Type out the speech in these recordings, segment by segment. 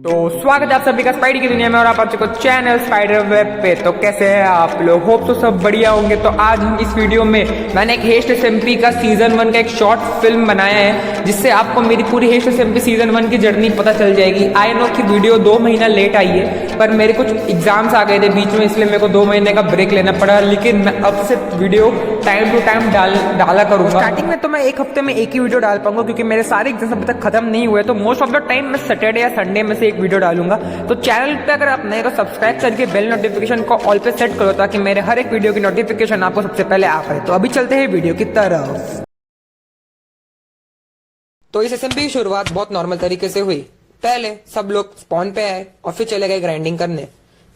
तो स्वागत है आप सभी का स्पाइडर की दुनिया में और आप आ चुके हो चैनल स्पाइडर वेब पे। तो कैसे हैं आप लोग? होप तो सब बढ़िया होंगे। तो आज हम इस वीडियो में मैंने एक हेस्ट एसएमपी का सीजन 1 का एक शॉर्ट फिल्म बनाया है, जिससे आपको मेरी पूरी हेस्ट एसएमपी सीजन 1 की जर्नी पता चल जाएगी। आई नो कि वीडियो 2 महीना लेट आई है, पर मेरे कुछ एग्जाम्स आ गए थे बीच में, इसलिए मेरे को 2 महीने का ब्रेक लेना पड़ा। लेकिन मैं अब से वीडियो टाइम टू टाइम डाला करूंगा। स्टार्टिंग में तो मैं एक हफ्ते में एक ही वीडियो डाल पाऊंगा, क्योंकि मेरे सारे एग्जाम्स अभी तक खत्म नहीं हुए। तो मोस्ट ऑफ द टाइम मैं सैटरडे या संडे में से एक वीडियो डालूंगा। तो चैनल पे अगर आप नए तो सब्सक्राइब करके बेल नोटिफिकेशन को ऑल पे सेट करो, ताकि मेरे हर एक वीडियो की नोटिफिकेशन आपको सबसे पहले आ पाए। तो अभी चलते हैं वीडियो की तरफ। तो इस एसएमपी की शुरुआत बहुत नॉर्मल तरीके से हुई। पहले सब लोग स्पॉन पे आए और फिर चले गए ग्राइंडिंग करने।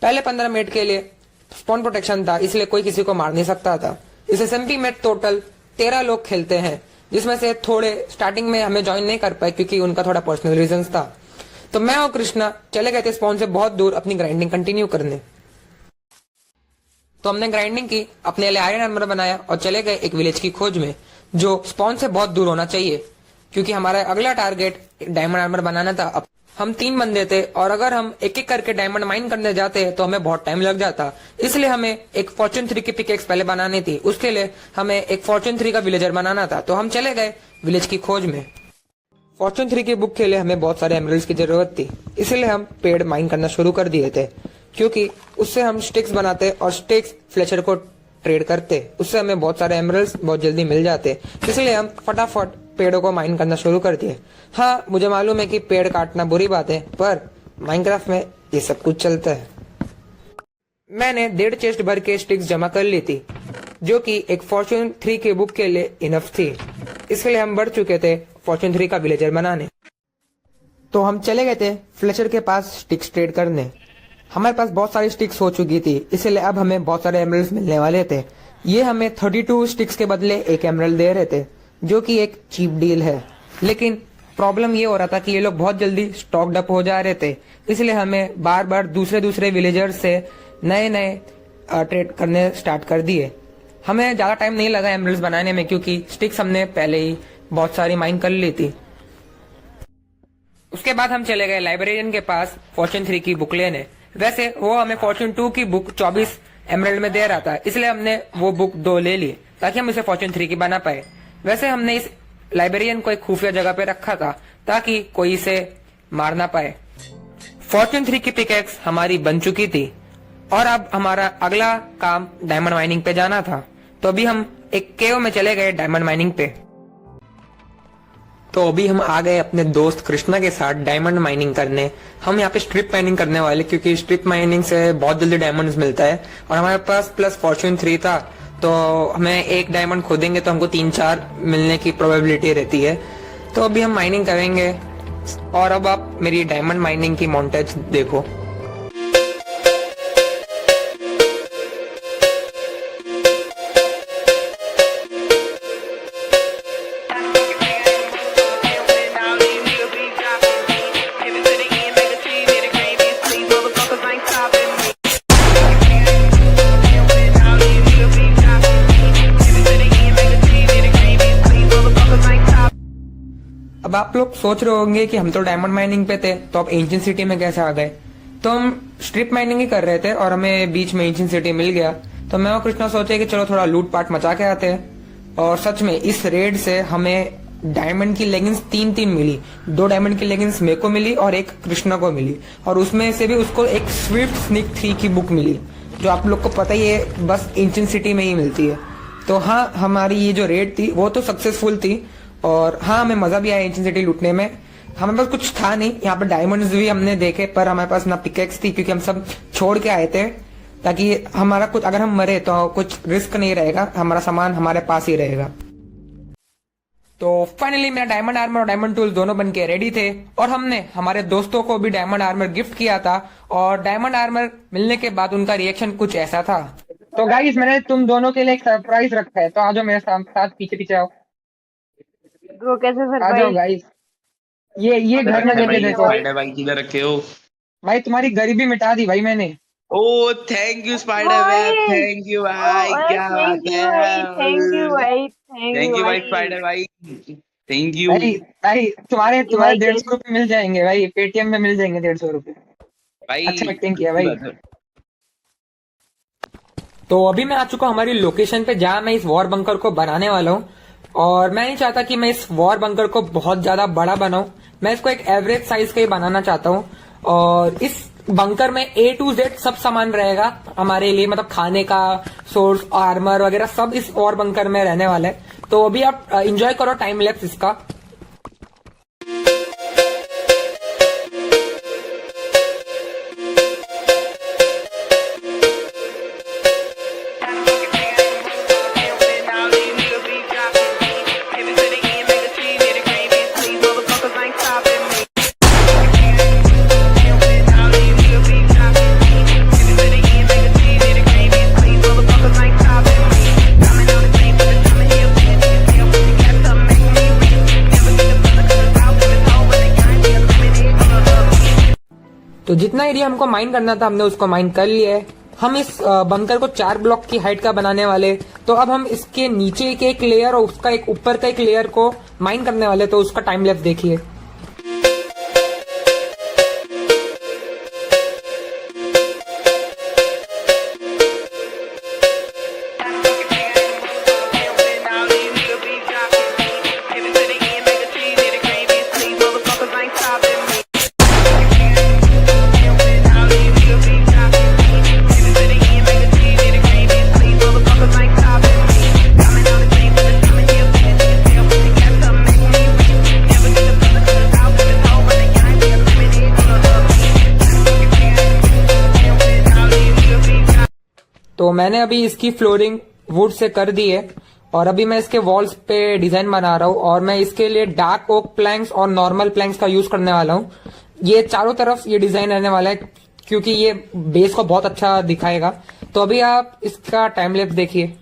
पहले 15 मिनट के लिए स्पॉन प्रोटेक्शन था, इसलिए कोई किसी को मार नहीं सकता था। इस एसएमपी में टोटल 13 लोग खेलते हैं, जिसमें से थोड़े स्टार्टिंग में हमें ज्वाइन नहीं कर पाए क्योंकि उनका थोड़ा पर्सनल रीजंस था। तो मैं और कृष्णा चले गए थे स्पॉन से बहुत दूर अपनी ग्राइंडिंग कंटिन्यू करने। तो हमने ग्राइंडिंग की, अपने लिए आयरन आर्मर बनाया और चले गए एक विलेज की खोज में, जो स्पॉन से बहुत दूर होना चाहिए, क्योंकि हमारा अगला टारगेट डायमंड आर्मर बनाना था। अब हम 3 बंदे थे और अगर हम एक एक करके डायमंड माइन करने जाते तो हमें बहुत टाइम लग जाता। इसलिए हमें एक फॉर्चून 3 की पिकेक्स पहले बनानी थी। उसके लिए हमें एक फॉर्चून 3 का विलेजर बनाना था। तो हम चले गए विलेज की खोज में। फॉर्चून 3 की बुक के लिए हमें बहुत सारे एमरल्ड्स की जरूरत थी, इसलिए हम पेड़ माइन करना शुरू कर दिए थे, क्योंकि उससे हम स्टिक्स बनाते और स्टिक्स फ्लेचर को ट्रेड करते। उससे हमें बहुत सारे एमरल्ड्स बहुत जल्दी मिल जाते, इसलिए हम फटाफट पेड़ों को माइन करना शुरू कर दिए। हाँ, मुझे मालूम है कि पेड़ काटना बुरी बात है, पर माइनक्राफ्ट में ये सब कुछ चलता है। मैंने 1.5 चेस्ट भर के स्टिक्स जमा कर ली थी, जो कि एक फॉर्चून 3 की बुक के लिए इनफ थी। इसलिए हम बढ़ चुके थे फॉर्चून 3 का विलेजर बनाने। तो हम चले गए थे फ्लेचर के पास स्टिक्स ट्रेड करने। हमारे पास बहुत सारी स्टिक्स हो चुकी थी, इसलिए अब हमें बहुत सारे एमरल्ड्स मिलने वाले थे। ये हमें 32 स्टिक्स के बदले एक एमरल्ड दे रहे थे, जो कि एक चीप डील है। लेकिन प्रॉब्लम ये हो रहा था कि ये लोग बहुत जल्दी स्टॉक्ड अप हो जा रहे थे, इसलिए हमें बार बार दूसरे विलेजर्स से नए ट्रेड करने स्टार्ट कर दिए। हमें ज्यादा टाइम नहीं लगा एमरल्ड्स बनाने में, क्योंकि स्टिक्स हमने पहले ही बहुत सारी माइन कर ली थी। उसके बाद हम चले गए लाइब्रेरियन के पास फॉर्चून 3 की बुक लेने। वैसे वो हमें फॉर्चून 2 की बुक 24 एमरल्ड में दे रहा था, इसलिए हमने वो बुक 2 ले ली ताकि हम इसे फॉर्चून 3 की बना पाए। वैसे हमने इस लाइब्रेरियन को एक खुफिया जगह पे रखा था ताकि कोई इसे मार ना पाए। फॉर्चून 3 की पिकेक्स हमारी बन चुकी थी और अब हमारा अगला काम डायमंड माइनिंग पे जाना था। तो अभी हम एक केव में चले गए डायमंड माइनिंग पे। तो अभी हम आ गए अपने दोस्त कृष्णा के साथ डायमंड माइनिंग करने। हम यहाँ पे स्ट्रिप माइनिंग करने वाले, क्योंकि स्ट्रिप माइनिंग से बहुत जल्दी डायमंड्स मिलता है और हमारे पास प्लस फॉर्चून 3 था, तो हमें एक डायमंड खोदेंगे तो हमको 3-4 मिलने की प्रोबेबिलिटी रहती है। तो अभी हम माइनिंग करेंगे और अब आप मेरी डायमंड माइनिंग की मॉन्टेज देखो। अब आप लोग सोच रहे होंगे कि हम तो डायमंड माइनिंग पे थे, तो अब एंशिएंट सिटी में कैसे आ गए? तो हम स्ट्रिप माइनिंग ही कर रहे थे और हमें बीच में एंशिएंट सिटी मिल गया। तो मैं और कृष्णा सोचे कि चलो थोड़ा लूट पाट मचा के आते हैं। और सच में इस रेड से हमें डायमंड की लेगिंग्स 3 मिली। 2 डायमंड की लेगिंग्स मेरे को मिली और एक कृष्णा को मिली, और उसमें से भी उसको एक स्विफ्ट स्निक 3 की बुक मिली, जो आप लोग को पता ही है बस एंशिएंट सिटी में ही मिलती है। तो हाँ, हमारी ये जो रेड थी वो तो सक्सेसफुल थी, और हाँ, हमें मजा भी आया एंशिएंट सिटी लूटने में। हमारे पास कुछ था नहीं, यहाँ पे डायमंड्स भी हमने देखे, पर हमारे पास ना पिकेक्स थी, क्योंकि हम सब छोड़ के आए थे, ताकि हमारा कुछ अगर हम मरे तो कुछ रिस्क नहीं रहेगा, हमारा सामान हमारे पास ही रहेगा। तो फाइनली मेरा डायमंड आर्मर और डायमंड टूल्स दोनों बन के रेडी थे, और हमने हमारे दोस्तों को भी डायमंड आर्मर गिफ्ट किया था। और डायमंड आर्मर मिलने के बाद उनका रिएक्शन कुछ ऐसा था। तो गाइस, मैंने तुम दोनों के लिए एक सरप्राइज रखा है, तो आ जाओ मेरे साथ पीछे पीछे आओ। वो कैसे आ जाओ सरप्राइज? गाइस, ये घर में देखे देखो। स्पाइडर भाई किधर रखे हो? भाई तुम्हारी गरीबी मिटा दी भाई मैंने। ओ थैंक यू स्पाइडर मैन, भाई थैंक यू भाई, क्या बात थैंक यू भाई, है। थैंक यू भाई, थैंक थैंक यू यू भाई भाई। स्पाइडर भाई। थैंक यू भाई भाई तुम्हारे तुम्हारे भाई 150 रुपये मिल जाएंगे भाई, पेटीएम में मिल जाएंगे 150 रुपये। भाई। अच्छा एक्टिंग किया अच्छी भाई। बात है। तो अभी मैं आ चुका हूँ हमारी लोकेशन पे जहां मैं इस वॉर बंकर को बनाने वाला हूँ। और मैं नहीं चाहता कि मैं इस वॉर बंकर को बहुत ज्यादा बड़ा बनाऊं, मैं इसको एक एवरेज साइज का ही बनाना चाहता हूँ। और इस बंकर में A to Z सब सामान रहेगा हमारे लिए, मतलब खाने का, सोर्स, आर्मर वगैरह सब इस वॉर बंकर में रहने वाला है। तो अभी आप एंजॉय करो टाइम लैप्स इसका। तो जितना एरिया हमको माइन करना था हमने उसको माइन कर लिया है। हम इस बंकर को 4 ब्लॉक की हाइट का बनाने वाले। तो अब हम इसके नीचे के एक लेयर और उसका एक ऊपर का एक लेयर को माइन करने वाले। तो उसका टाइम लैप्स देखिए। तो मैंने अभी इसकी फ्लोरिंग वुड से कर दी है और अभी मैं इसके वॉल्स पे डिजाइन बना रहा हूँ। और मैं इसके लिए डार्क ओक प्लैंक्स और नॉर्मल प्लैंक्स का यूज करने वाला हूँ। ये चारों तरफ ये डिजाइन रहने वाला है क्योंकि ये बेस को बहुत अच्छा दिखाएगा। तो अभी आप इसका टाइम लैप्स देखिए।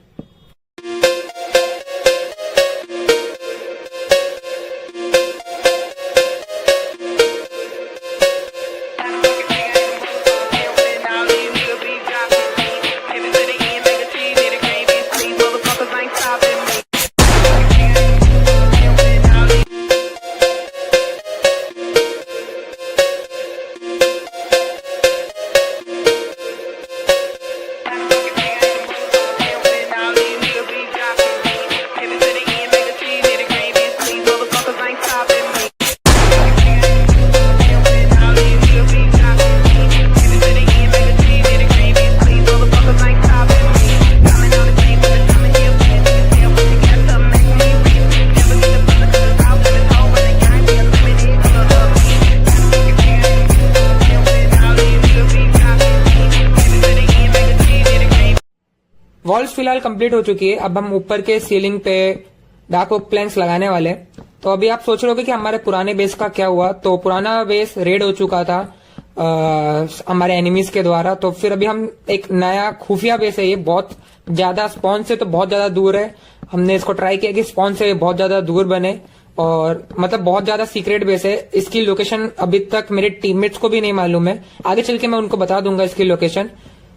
वॉल्स फिलहाल कंप्लीट हो चुकी है। अब हम ऊपर के सीलिंग पे डार्क ओक प्लैंक्स लगाने वाले हैं। तो अभी आप सोच रहे होगे कि हमारे पुराने बेस का क्या हुआ। तो पुराना बेस रेड हो चुका था हमारे एनिमीज के द्वारा। तो फिर अभी हम एक नया खुफिया बेस है, ये बहुत ज्यादा स्पॉन से तो बहुत ज्यादा दूर है। हमने इसको ट्राई किया कि स्पॉन से बहुत ज्यादा दूर बने और मतलब बहुत ज्यादा सीक्रेट बेस है। इसकी लोकेशन अभी तक मेरे टीममेट्स को भी नहीं मालूम है, आगे चल के मैं उनको बता दूंगा इसकी लोकेशन।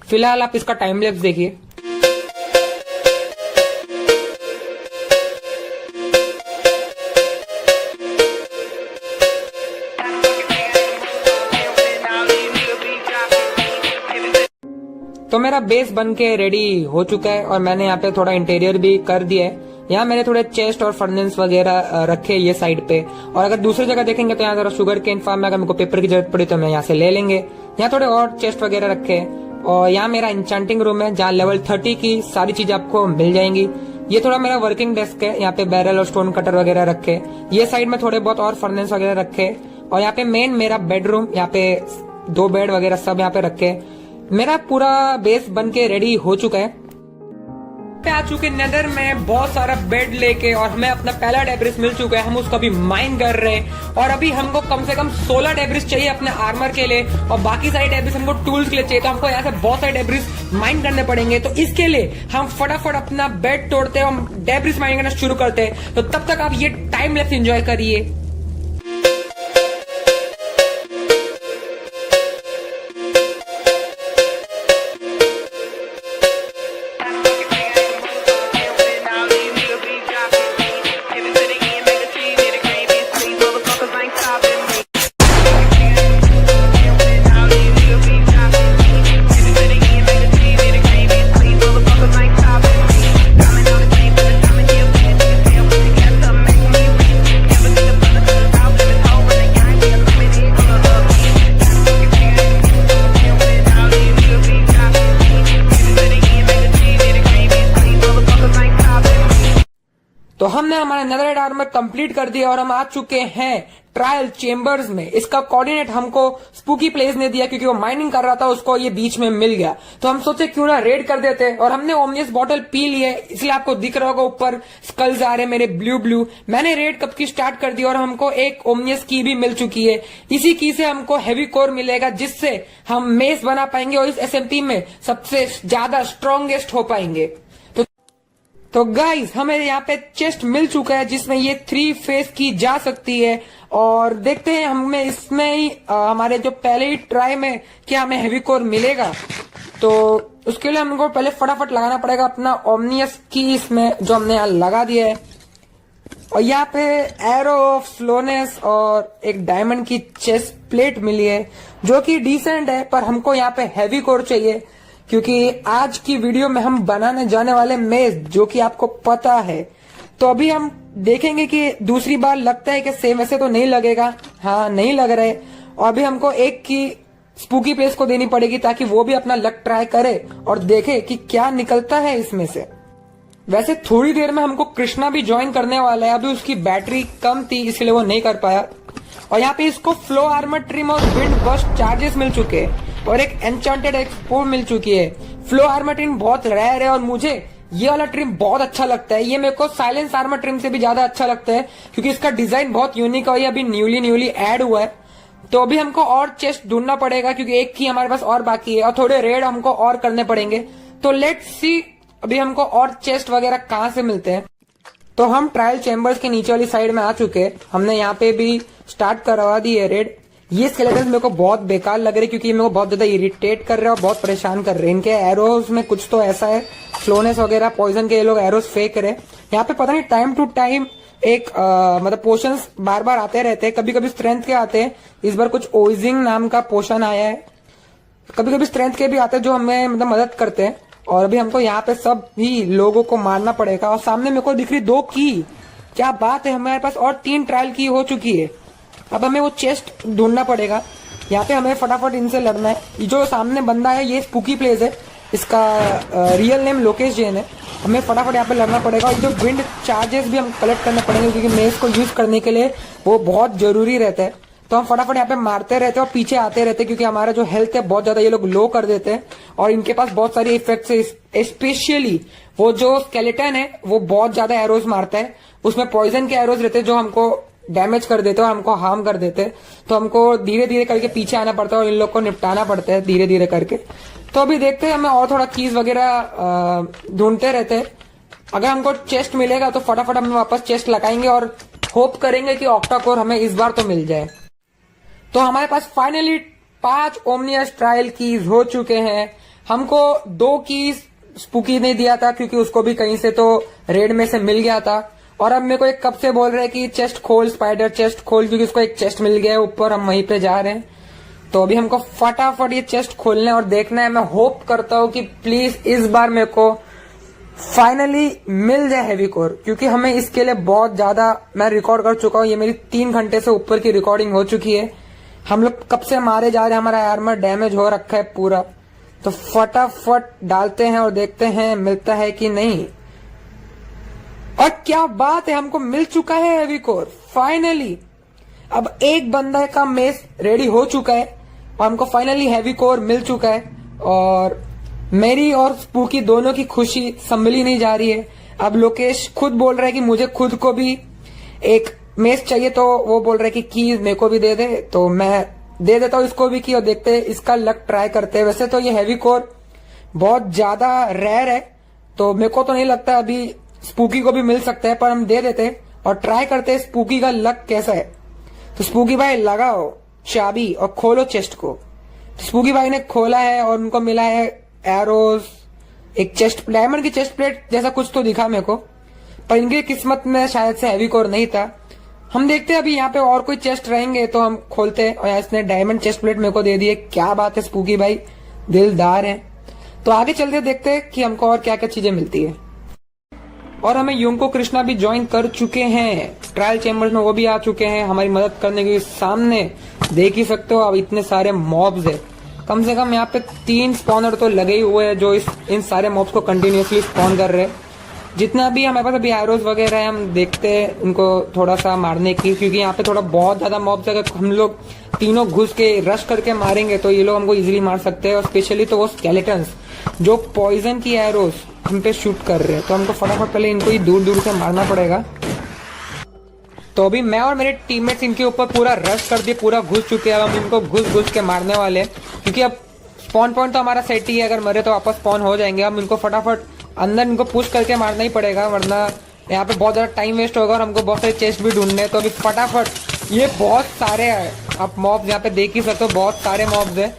फिलहाल आप इसका टाइम लैप्स देखिए। तो मेरा बेस बन के रेडी हो चुका है और मैंने यहाँ पे थोड़ा इंटीरियर भी कर दिया है। यहाँ मैंने थोड़े चेस्ट और फर्नेस वगैरह रखे ये साइड पे। और अगर दूसरी जगह देखेंगे तो यहाँ जरा शुगर केन फार्म में अगर मेरे को पेपर की जरूरत पड़ी तो मैं यहाँ से ले लेंगे। यहाँ थोड़े और चेस्ट वगैरह रखे हैं। और यहाँ मेरा इंचांटिंग रूम है जहाँ लेवल 30 की सारी चीज आपको मिल जाएंगी। ये थोड़ा मेरा वर्किंग डेस्क है, यहाँ पे बैरल और स्टोन कटर वगैरह रखे। ये साइड में थोड़े बहुत और फर्नेस वगैरह रखे। और यहाँ पे मेन मेरा बेडरूम, यहाँ पे 2 बेड वगैरह सब यहाँ पे रखे। मेरा पूरा बेस बन के रेडी हो चुका है। पे आ चुके नेदर में बहुत सारा बेड लेके और हमें अपना पहला डेब्रिस मिल चुका है। हम उसको अभी माइन कर रहे हैं और अभी हमको कम से कम 16 डेब्रिस चाहिए अपने आर्मर के लिए और बाकी सारे डेब्रिस हमको टूल्स के लिए चाहिए। तो हमको यहाँ से बहुत सारे डेब्रिस माइन करने पड़ेंगे। तो इसके लिए हम फटाफट अपना बेड तोड़ते हैं और डेब्रिस माइन करना शुरू करते हैं। तो तब तक आप ये टाइम लैप्स एंजॉय करिए। नेदरराइट आर्मर कंप्लीट कर दिया और हम आ चुके हैं ट्रायल चेम्बर्स में। इसका कोऑर्डिनेट हमको स्पूकी प्लेस ने दिया क्योंकि वो माइनिंग कर रहा था, उसको ये बीच में मिल गया। तो हम सोचे क्यों ना रेड कर देते, और हमने ओमनियस बॉटल पी ली है, इसलिए आपको दिख रहा होगा ऊपर स्कल्स आ रहे मेरे ब्लू ब्लू। मैंने रेड कब की स्टार्ट कर दी और हमको एक ओमनियस की भी मिल चुकी है। इसी की से हमको हैवी कोर मिलेगा जिससे हम मेस बना पाएंगे और इस एसएमपी में सबसे ज्यादा स्ट्रॉन्गेस्ट हो पाएंगे। तो गाइस हमें यहाँ पे चेस्ट मिल चुका है जिसमें ये 3 फेस की जा सकती है, और देखते हैं हमें इसमें ही हमारे जो पहले ही ट्राई में क्या हमें हैवी कोर मिलेगा। तो उसके लिए हमको पहले फटाफट लगाना पड़ेगा अपना ओमनियस की इसमें, जो हमने यहाँ लगा दिया है। और यहाँ पे एरो ऑफ स्लोनेस और एक डायमंड की चेस्ट प्लेट मिली है जो कि डिसेंट है, पर हमको यहाँ पे हैवी कोर चाहिए क्योंकि आज की वीडियो में हम बनाने जाने वाले मेज जो कि आपको पता है। तो अभी हम देखेंगे कि दूसरी बार लगता है कि सेम वैसे तो नहीं लगेगा। हाँ, नहीं लग रहा है। और अभी हमको एक की स्पूकी प्लेस को देनी पड़ेगी ताकि वो भी अपना लक ट्राई करे और देखे कि क्या निकलता है इसमें से। वैसे थोड़ी देर में हमको कृष्णा भी ज्वाइन करने वाला है, अभी उसकी बैटरी कम थी इसलिए वो नहीं कर पाया। और यहाँ पे इसको फ्लो आर्मर ट्रिम और विंड बस्ट चार्जेस मिल चुके हैं और एक एन्चेंटेड एक्सपो मिल चुकी है। फ्लो आर्मर ट्रिम बहुत रेयर है और मुझे ये वाला ट्रिम बहुत अच्छा लगता है। ये मेरे को साइलेंस आर्मर ट्रिम से भी ज्यादा अच्छा लगता है क्योंकि इसका डिजाइन बहुत यूनिक है और ये अभी न्यूली ऐड हुआ है। तो अभी हमको और चेस्ट ढूंढना पड़ेगा क्योंकि एक की हमारे पास और बाकी है और थोड़े रेड हमको और करने पड़ेंगे। तो लेट्स सी अभी हमको और चेस्ट वगैरह कहाँ से मिलते हैं। तो हम ट्रायल चेम्बर्स के नीचे वाली साइड में आ चुके हैं। हमने यहाँ पे भी स्टार्ट करवा दी है रेड। ये स्केलेटन्स मेरे को बहुत बेकार लग रहे क्योंकि मेरे को बहुत ज्यादा इरिटेट कर रहे हैं और बहुत परेशान कर रहे हैं। इनके एरोज में कुछ तो ऐसा है, स्लोनेस वगैरह पॉइजन के ये लोग एरोज फेंक रहे हैं। यहाँ पे पता नहीं टाइम टू टाइम एक मतलब पोशंस बार बार आते रहते हैं। कभी कभी स्ट्रेंथ के आते हैं, इस बार कुछ ओइजिंग नाम का पोशन आया है। कभी कभी स्ट्रेंथ के भी आते हैं जो हमें मतलब मदद करते हैं। और अभी हमको यहाँ पे सब भी लोगों को मारना पड़ेगा। और सामने मेरे को दिख रही 2 की, क्या बात है, हमारे पास और 3 ट्रायल की हो चुकी है। अब हमें वो चेस्ट ढूंढना पड़ेगा। यहाँ पे हमें फटाफट इनसे लड़ना है। जो सामने बंदा है ये स्पूकी प्लेस है, इसका रियल नेम लोकेश जैन है। हमें फटाफट यहाँ पे लड़ना पड़ेगा और जो विंड चार्जेस भी हम कलेक्ट करने पड़ेंगे क्योंकि मेज को यूज करने के लिए वो बहुत जरूरी रहता है। तो हम फटाफट यहाँ पे मारते रहते हैं और पीछे आते रहते हैं क्योंकि हमारा जो हेल्थ है बहुत ज्यादा ये लोग लो कर देते हैं और इनके पास बहुत सारी इफेक्ट्स है। स्पेशली वो जो स्केलेटन है वो बहुत ज्यादा एरोज मारता है, उसमें पॉइजन के एरोज रहते हैं जो हमको डैमेज कर देते हैं और हमको हार्म कर देते हैं। तो हमको धीरे धीरे करके पीछे आना पड़ता है और इन लोग को निपटाना पड़ता है धीरे धीरे करके। तो अभी देखते हैं, हमें और थोड़ा कीज वगैरह ढूंढते रहते हैं। अगर हमको चेस्ट मिलेगा तो फटाफट हम वापस चेस्ट लगाएंगे और होप करेंगे कि ऑक्टा कोर हमें इस बार तो मिल जाए। तो हमारे पास फाइनली 5 ओमनियस ट्रायल कीज हो चुके हैं। हमको 2 कीज स्पूकी ने दिया था क्योंकि उसको भी कहीं से तो रेड में से मिल गया था। और अब मेरे को एक कब से बोल रहे हैं कि चेस्ट खोल स्पाइडर, चेस्ट खोल, क्योंकि उसको एक चेस्ट मिल गया है ऊपर, हम वहीं पे जा रहे हैं। तो अभी हमको फटाफट ये चेस्ट खोलना है और देखना है। मैं होप करता हूँ कि प्लीज इस बार मेरे को फाइनली मिल जाए हैवी कोर, क्योंकि हमें इसके लिए बहुत ज्यादा मैं रिकॉर्ड कर चुका हूँ। ये मेरी 3 घंटे से ऊपर की रिकॉर्डिंग हो चुकी है। हम लोग कब से मारे जा रहे हैं, हमारा आर्मर डैमेज हो रखा है पूरा। तो फटाफट डालते हैं और देखते हैं मिलता है कि नहीं। और क्या बात है, हमको मिल चुका है हैवी कोर फाइनली। अब एक बंदा का मेस रेडी हो चुका है और हमको फाइनली हैवी कोर मिल चुका है। और मेरी और स्पूकी दोनों की खुशी संभली नहीं जा रही है। अब लोकेश खुद बोल रहा है कि मुझे खुद को भी एक मेस चाहिए, तो वो बोल रहे कि की मेरे को भी दे दे। तो मैं दे देता हूँ इसको भी की और देखते हैं इसका लक ट्राई करते हैं। वैसे तो ये हैवी कोर बहुत ज्यादा रेयर है तो मेरे को तो नहीं लगता अभी स्पूकी को भी मिल सकता है, पर हम दे देते हैं और ट्राई करते हैं स्पूकी का लक कैसा है। तो स्पूकी भाई लगाओ चाबी और खोलो चेस्ट को। तो स्पूकी भाई ने खोला है और उनको मिला है एरोज, एक चेस्ट डायमंड की चेस्ट प्लेट जैसा कुछ तो दिखा मेरे को, पर इनकी किस्मत में शायद से हैवी कोर नहीं था। हम देखते हैं अभी यहाँ पे और कोई चेस्ट रहेंगे तो हम खोलते हैं। और इसने डायमंड चेस्ट प्लेट मेरे को दे दी है। क्या बात है, स्पूकी भाई दिलदार है। तो आगे चलते देखते हैं कि हमको और क्या क्या चीजें मिलती है। और हमें युंको कृष्णा भी ज्वाइन कर चुके हैं ट्रायल चेम्बर्स में, वो भी आ चुके हैं हमारी मदद करने के। सामने देख ही सकते हो अब इतने सारे मॉब्स है, कम से कम यहाँ पे 3 स्पॉनर तो लगे ही हुए हैं जो इन सारे मॉब्स को कंटिन्यूसली स्पॉन कर रहे हैं। जितना भी हमारे पास अभी एरोज वगैरह है, हम देखते हैं उनको थोड़ा सा मारने की, क्योंकि यहाँ पे थोड़ा बहुत ज्यादा मॉब्स है। अगर हम लोग तीनों घुस के रश करके मारेंगे तो ये लोग हमको इजीली मार सकते हैं, और स्पेशली तो वो स्केलेटन्स जो पॉइजन की एरोज हम पे शूट कर रहे हैं, तो हमको फटाफट पहले इनको ही दूर दूर से मारना पड़ेगा। तो अभी मैं और मेरे टीममेट्स इनके ऊपर पूरा रश कर दिए, पूरा घुस चुके हैं। अब हम इनको घुस घुस के मारने वाले हैं, क्योंकि अब स्पॉन पॉइंट तो हमारा सेट ही है, अगर मरे तो वापस स्पॉन हो जाएंगे। हम इनको फटाफट अंदर इनको पुश करके मारना ही पड़ेगा, वरना यहाँ पे बहुत ज्यादा टाइम वेस्ट होगा और हमको बहुत सारे चेस्ट भी ढूंढने। तो अभी फटाफट, ये बहुत सारे हैं, आप मॉब्स यहाँ पे देख ही सकते हो, बहुत सारे मॉब्स है,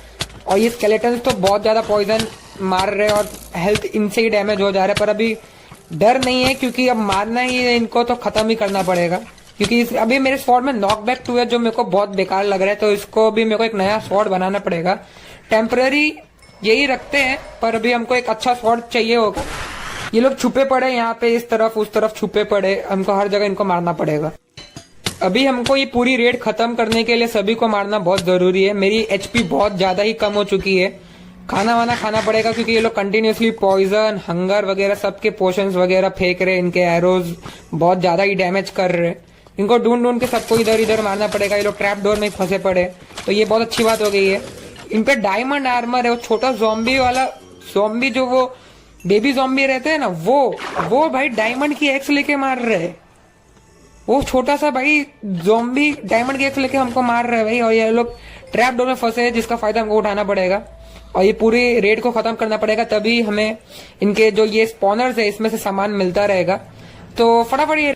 और ये स्केलेटन्स तो बहुत ज्यादा पॉइजन मार रहे हैं और हेल्थ इनसे ही डैमेज हो जा रहा है। पर अभी डर नहीं है, क्योंकि अब मारना ही है इनको, तो खत्म ही करना पड़ेगा। क्योंकि अभी मेरे स्वॉर्ड में नॉकबैक 2 है, जो मेरे को बहुत बेकार लग रहा है, तो इसको भी मेरे को एक नया स्वॉर्ड बनाना पड़ेगा। टेम्पररी यही रखते हैं, पर अभी हमको एक अच्छा स्वॉर्ड चाहिए होगा। ये लोग छुपे पड़े यहाँ पे, इस तरफ उस तरफ छुपे पड़े, हमको हर जगह इनको मारना पड़ेगा। अभी हमको ये पूरी रेड खत्म करने के लिए सभी को मारना बहुत जरूरी है। मेरी एचपी बहुत ज्यादा ही कम हो चुकी है, खाना वाना खाना पड़ेगा, क्योंकि ये लोग कंटिन्यूसली पॉइजन, हंगर वगैरह सबके पोशंस वगैरह फेंक रहे, इनके एरोज बहुत ज्यादा ही डैमेज कर रहे। इनको ढूंढ ढूंढ के सबको इधर इधर मारना पड़ेगा। ये लोग ट्रैप डोर में फंसे पड़े, तो ये बहुत अच्छी बात हो गई है। इन पे डायमंड आर्मर है, वो छोटा ज़ॉम्बी वाला ज़ॉम्बी, जो वो बेबी ज़ॉम्बी रहते हैं ना, वो भाई डायमंड की एक्स लेके मार रहे हैं। वो छोटा सा भाई ज़ॉम्बी डायमंड की एक्स लेके हमको मार रहे हैं भाई, और ये लोग ट्रैप डोर में फंसे हैं, जिसका फायदा हमको उठाना पड़ेगा और ये पूरी रेड को खत्म करना पड़ेगा, तभी हमें इनके जो ये स्पॉनर्स है इसमें से सामान मिलता रहेगा। तो फटाफट ये,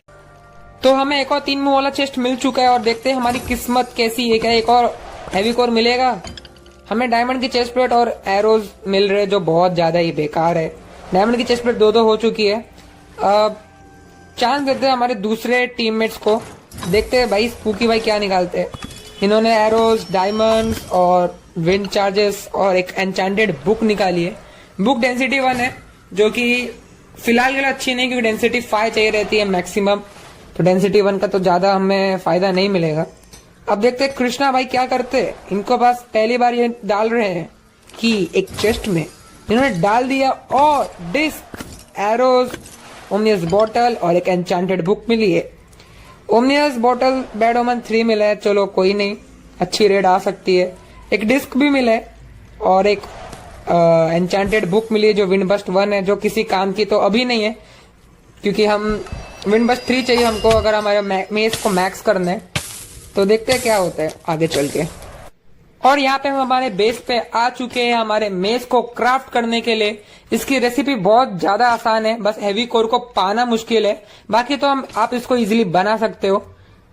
तो हमें एक और 3 मुंह वाला चेस्ट मिल चुका है, और देखते हैं हमारी किस्मत कैसी है, क्या एक और हैवी कोर मिलेगा। हमें डायमंड की चेस्ट प्लेट और एरोज मिल रहे, जो बहुत ज्यादा ही बेकार है। डायमंड की चेस्ट प्लेट 2 हो चुकी है। अब चांस देते हैं हमारे दूसरे टीममेट्स को, देखते हैं भाई स्पूकी भाई क्या निकालते हैं। इन्होंने एरोज, डायमंड्स और विंड चार्जेस और एक एन्चेंटेड बुक निकाली है। बुक डेंसिटी 1 है, जो कि फिलहाल के लिए अच्छी नहीं, क्योंकि डेंसिटी 5 चाहिए रहती है मैक्सिमम, तो डेंसिटी 1 का तो ज्यादा हमें फायदा नहीं मिलेगा। अब देखते हैं कृष्णा भाई क्या करते हैं। इनको बस पहली बार ये डाल रहे हैं कि एक चेस्ट में इन्होंने डाल दिया, और डिस्क, एरोज, ओमनियस बॉटल और एक एन्चेंटेड बुक मिली है। ओमनियस बॉटल बैड ओमन 3 मिला है, चलो कोई नहीं, अच्छी रेड आ सकती है। एक डिस्क भी मिला है और एक एन्चेंटेड बुक मिली है, जो विंडबस्ट 1 है, जो किसी काम की तो अभी नहीं है, क्योंकि हम विंडबस्ट 3 चाहिए हमको अगर हमारे मेस को मैक्स करना है। तो देखते हैं क्या होता है आगे चल के। और यहाँ पे हम हमारे बेस पे आ चुके हैं हमारे मेस को क्राफ्ट करने के लिए। इसकी रेसिपी बहुत ज्यादा आसान है, बस हैवी कोर को पाना मुश्किल है, बाकी तो आप इसको इजीली बना सकते हो।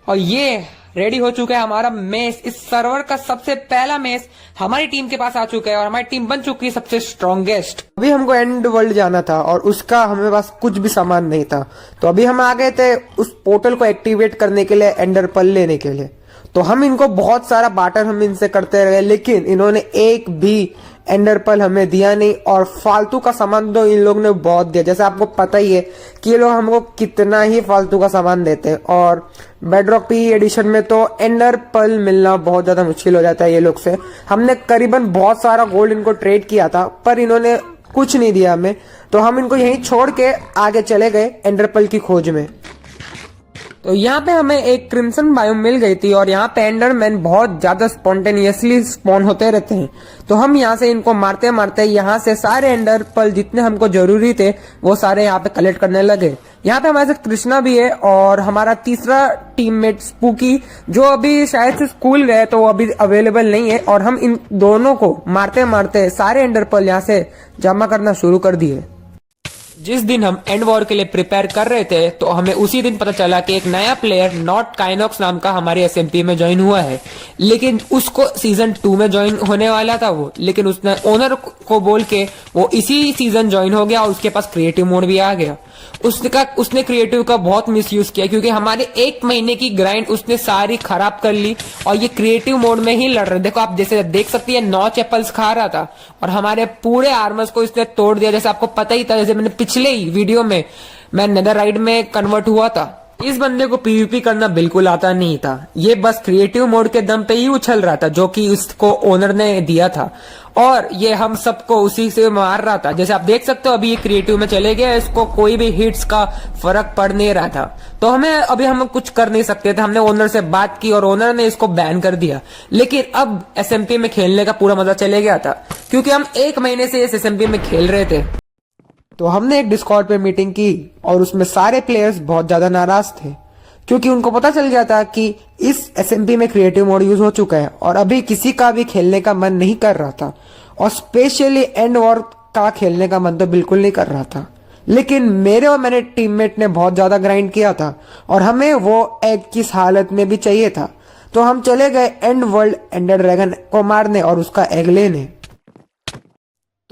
और ये रेडी हो चुका है हमारा मेस। इस सर्वर का सबसे पहला मेस हमारी टीम के पास आ चुका है, और हमारी टीम बन चुकी है सबसे स्ट्रॉन्गेस्ट। अभी हमको एंड वर्ल्ड जाना था, और उसका हमें पास कुछ भी सामान नहीं था, तो अभी हम आ गए थे उस पोर्टल को एक्टिवेट करने के लिए, एंडर पर्ल लेने के लिए। तो हम इनको बहुत सारा बार्टर हम इनसे करते रहे, लेकिन इन्होंने एक भी एंडर पर्ल हमें दिया नहीं, और फालतू का सामान तो इन लोग ने बहुत दिया। जैसे आपको पता ही है कि ये लोग हमको कितना ही फालतू का सामान देते हैं, और बेडरॉक पी एडिशन में तो एंडर पर्ल मिलना बहुत ज्यादा मुश्किल हो जाता है ये लोग से। हमने करीबन बहुत सारा गोल्ड इनको ट्रेड किया था, पर इन्होंने कुछ नहीं दिया हमें, तो हम इनको यहीं छोड़ के आगे चले गए एंडर पर्ल की खोज में। तो यहाँ पे हमें एक क्रिम्सन बायोम मिल गई थी, और यहाँ पे एंडरमैन बहुत ज्यादा स्पॉन्टेनियसली स्पॉन होते रहते हैं। तो हम यहाँ से इनको मारते मारते यहाँ से सारे एंडर पर्ल जितने हमको जरूरी थे वो सारे यहाँ पे कलेक्ट करने लगे। यहाँ पे हमारे साथ कृष्णा भी है, और हमारा तीसरा टीममेट स्पूकी, जो अभी शायद से स्कूल गए, तो वो अभी अवेलेबल नहीं है। और हम इन दोनों को मारते मारते सारे एंडर पर्ल यहाँ से जमा करना शुरू कर दिए। जिस दिन हम एंड वॉर के लिए प्रिपेयर कर रहे थे, तो हमें उसी दिन पता चला कि एक नया प्लेयर नॉट काइनॉक्स नाम का हमारे एसएमपी में ज्वाइन हुआ है। लेकिन उसको सीजन 2 में ज्वाइन होने वाला था वो, लेकिन उसने ओनर को बोल के वो इसी सीजन ज्वाइन हो गया, और उसके पास क्रिएटिव मोड भी आ गया। उसने क्रिएटिव का बहुत मिसयूज किया, क्योंकि हमारे 1 महीने की ग्राइंड उसने सारी खराब कर ली, और ये क्रिएटिव मोड में ही लड़ रहे। देखो आप जैसे देख सकती है, 9 एप्पल्स खा रहा था, और हमारे पूरे आर्मर्स को इसने तोड़ दिया। जैसे आपको पता ही था, जैसे मैंने पिछले ही वीडियो में मैं नेदरराइट में कन्वर्ट हुआ था, इस बंदे को पीवीपी करना बिल्कुल आता नहीं था। ये बस क्रिएटिव मोड के दम पे ही उछल रहा था, जो कि उसको ओनर ने दिया था, और ये हम सबको उसी से मार रहा था। जैसे आप देख सकते हो अभी ये क्रिएटिव में चले गया, इसको कोई भी हिट्स का फर्क पड़ नहीं रहा था। तो हम कुछ कर नहीं सकते थे। हमने ओनर से बात की और ओनर ने इसको बैन कर दिया। लेकिन अब एसएमपी में खेलने का पूरा मजा चले गया था, क्योंकि हम 1 महीने से इस एसएमपी में खेल रहे थे। तो हमने एक डिस्कॉर्ड पे मीटिंग की और उसमें सारे प्लेयर्स बहुत ज्यादा नाराज थे, क्योंकि उनको पता चल गया था कि इस एसएमपी में क्रिएटिव मोड यूज हो चुका है और अभी किसी का भी खेलने का मन नहीं कर रहा था, और स्पेशली एंड वॉर का खेलने का मन तो बिल्कुल नहीं कर रहा था। लेकिन मेरे और मेरे टीममेट ने बहुत ज्यादा ग्राइंड किया था और हमें वो एग किस हालत में भी चाहिए था। तो हम चले गए एंड वर्ल्ड एंडर ड्रैगन को मारने और उसका एग लेने।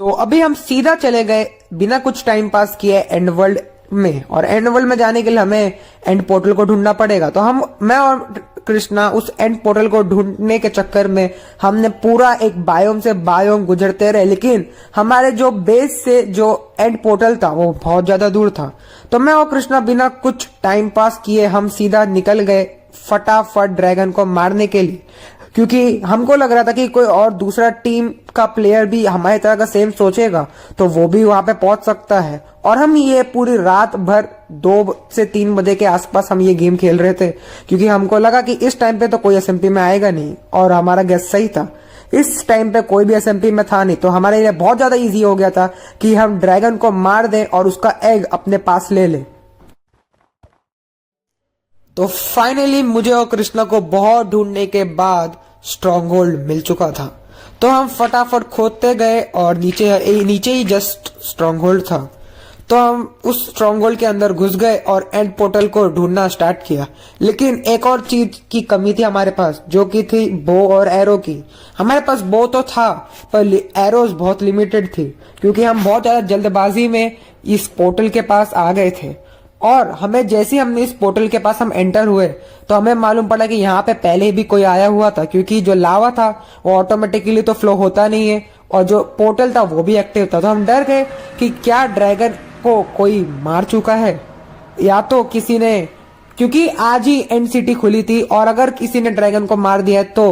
तो अभी हम सीधा चले गए बिना कुछ टाइम पास किए एंड वर्ल्ड में, और एंड वर्ल्ड में जाने के लिए हमें एंड पोर्टल को ढूंढना पड़ेगा। तो मैं और कृष्णा उस एंड पोर्टल को ढूंढने के चक्कर में हमने पूरा एक बायोम से बायोम गुजरते रहे, लेकिन हमारे जो बेस से जो एंड पोर्टल था वो बहुत ज्यादा दूर था। तो मैं और कृष्णा बिना कुछ टाइम पास किए हम सीधा निकल गए फटाफट ड्रैगन को मारने के लिए, क्योंकि हमको लग रहा था कि कोई और दूसरा टीम का प्लेयर भी हमारी तरह का सेम सोचेगा तो वो भी वहां पे पहुंच सकता है। और हम ये पूरी रात भर 2 से 3 बजे के आसपास हम ये गेम खेल रहे थे, क्योंकि हमको लगा कि इस टाइम पे तो कोई एसएमपी में आएगा नहीं, और हमारा गेस सही था। इस टाइम पे कोई भी एसएमपी में था नहीं, तो हमारे लिए बहुत ज्यादा इजी हो गया था कि हम ड्रैगन को मार दें और उसका एग अपने पास ले लें। तो फाइनली मुझे और कृष्णा को बहुत ढूंढने के बाद स्ट्रॉन्ग होल्ड मिल चुका था। तो हम फटाफट खोदते गए और नीचे ही जस्ट स्ट्रॉन्ग होल्ड था। तो हम उस स्ट्रॉन्ग होल्ड के अंदर घुस गए और एंड पोर्टल को ढूंढना स्टार्ट किया। लेकिन एक और चीज की कमी थी हमारे पास, जो कि थी बो और एरो की। हमारे पास बो तो था पर एरोज बहुत लिमिटेड थी, क्योंकि हम बहुत ज्यादा जल्दबाजी में इस पोर्टल के पास आ गए थे। और हमें जैसे हमने इस पोर्टल के पास हम एंटर हुए तो हमें मालूम पड़ा कि यहाँ पे पहले भी कोई आया हुआ था, क्योंकि जो लावा था वो ऑटोमेटिकली तो फ्लो होता नहीं है और जो पोर्टल था वो भी एक्टिव था। तो हम डर गए कि क्या ड्रैगन को कोई मार चुका है, या तो किसी ने, क्योंकि आज ही एंड सिटी खुली थी और अगर किसी ने ड्रैगन को मार दिया तो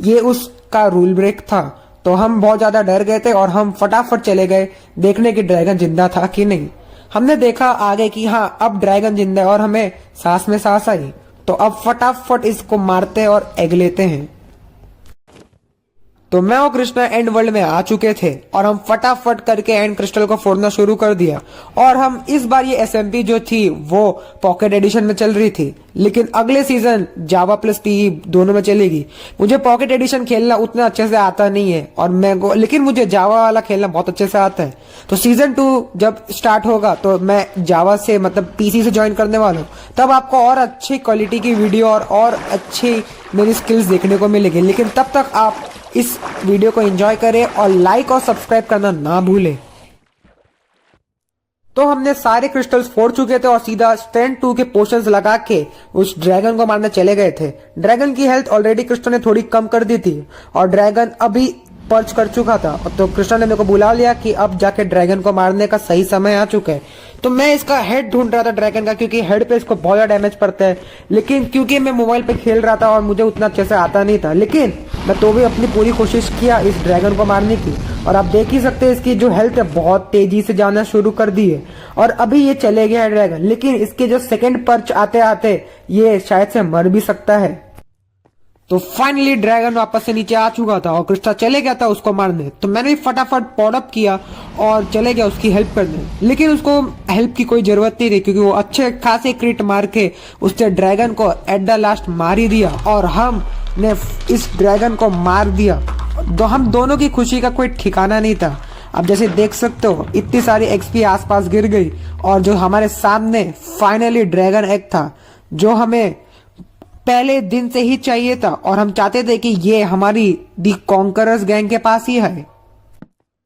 ये उसका रूल ब्रेक था। तो हम बहुत ज्यादा डर गए थे और हम फटाफट चले गए देखने की ड्रैगन जिंदा था कि नहीं। हमने देखा आगे कि हाँ अब ड्रैगन जिंदा है और हमें सांस में सांस आई। तो अब फटाफट इसको मारते और एग लेते हैं। तो मैं और कृष्णा एंड वर्ल्ड में आ चुके थे और हम फटाफट करके एंड क्रिस्टल को फोड़ना शुरू कर दिया। और हम इस बार ये एसएमपी जो थी वो पॉकेट एडिशन में चल रही थी, लेकिन अगले सीजन जावा प्लस पीई दोनों में चलेगी। मुझे पॉकेट एडिशन खेलना उतना अच्छे से आता नहीं है और लेकिन मुझे जावा वाला खेलना बहुत अच्छे से आता है। तो सीजन 2 जब स्टार्ट होगा तो मैं जावा से मतलब पीसी से ज्वाइन करने वाला हूँ, तब आपको और अच्छी क्वालिटी की वीडियो और अच्छी मेरी स्किल्स देखने को मिलेगी। लेकिन तब तक आप इस वीडियो को एंजॉय करें और लाइक और सब्सक्राइब करना ना भूलें। तो हमने सारे क्रिस्टल्स फोड़ चुके थे और सीधा स्ट्रेंथ 2 के पोशंस लगा के उस ड्रैगन को मारने चले गए थे। ड्रैगन की हेल्थ ऑलरेडी कृष्ण ने थोड़ी कम कर दी थी और ड्रैगन अभी पर्च कर चुका था। तो कृष्ण ने मेरे को बुला लिया कि अब जाके ड्रैगन को मारने का सही समय आ चुका है। तो मैं इसका हेड ढूंढ रहा था ड्रैगन का, क्योंकि हेड पे इसको बहुत ज्यादा डैमेज पड़ता है। लेकिन क्योंकि मैं मोबाइल पे खेल रहा था और मुझे उतना अच्छे से आता नहीं था, लेकिन मैं तो भी अपनी पूरी कोशिश किया इस ड्रैगन को मारने की। और आप देख ही सकते हैं इसकी जो हेल्थ है बहुत तेजी से जाना शुरू कर दी है और अभी ये चले गया है ड्रैगन। लेकिन इसके जो सेकेंड पर्च आते आते ये शायद से मर भी सकता है। तो फाइनली ड्रैगन वापस से नीचे आ चुका था और कृष्णा चले गया था उसको मारने। तो मैंने भी फटाफट पॉड अप किया और चले गया उसकी हेल्प करने। लेकिन उसको हेल्प की कोई जरूरत नहीं थी, क्योंकि वो अच्छे खासे क्रिट मार के उसने ड्रैगन को एट द लास्ट मार ही दिया और हमने इस ड्रैगन को मार दिया। तो हम दोनों की खुशी का कोई ठिकाना नहीं था। अब जैसे देख सकते हो इतनी सारी एक्सपी आसपास गिर गई और जो हमारे सामने फाइनली ड्रैगन एग था, जो हमें पहले दिन से ही चाहिए था और हम चाहते थे कि ये हमारी दी कॉन्करर्स गैंग के पास ही है।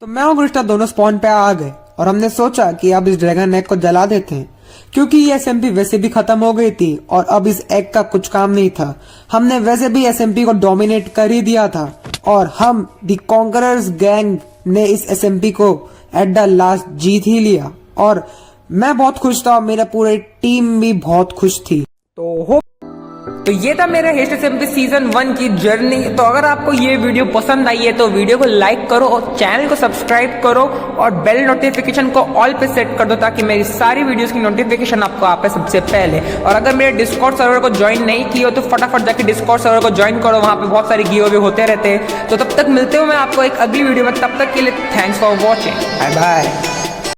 तो मैं और कृष्णा दोनों स्पॉन पे आ गए और हमने सोचा कि अब इस ड्रैगन एग को जला देते हैं, क्योंकि ये एसएमपी वैसे भी खत्म हो गई थी और अब इस एग का कुछ काम नहीं था। हमने वैसे भी एसएमपी को डोमिनेट कर ही दिया था और हम दी कॉन्करर्स गैंग ने इस एसएमपी को एट द लास्ट जीत ही लिया। और मैं बहुत खुश था और मेरा पूरी टीम भी बहुत खुश थी। तो ये था मेरा HSMP सीजन 1 की जर्नी। तो अगर आपको ये वीडियो पसंद आई है तो वीडियो को लाइक करो और चैनल को सब्सक्राइब करो और बेल नोटिफिकेशन को ऑल पे सेट कर दो ताकि मेरी सारी वीडियोस की नोटिफिकेशन आपको आए सबसे पहले। और अगर मेरे डिस्कॉर्ड सर्वर को ज्वाइन नहीं किए हो तो फटाफट जाके डिस्कॉर्ड सर्वर को ज्वाइन करो, वहां पे बहुत सारे गिव अवे होते रहते हैं। तो तब तक मिलते हो मैं आपको एक अगली वीडियो में, तब तक के लिए thanks for watching, bye bye.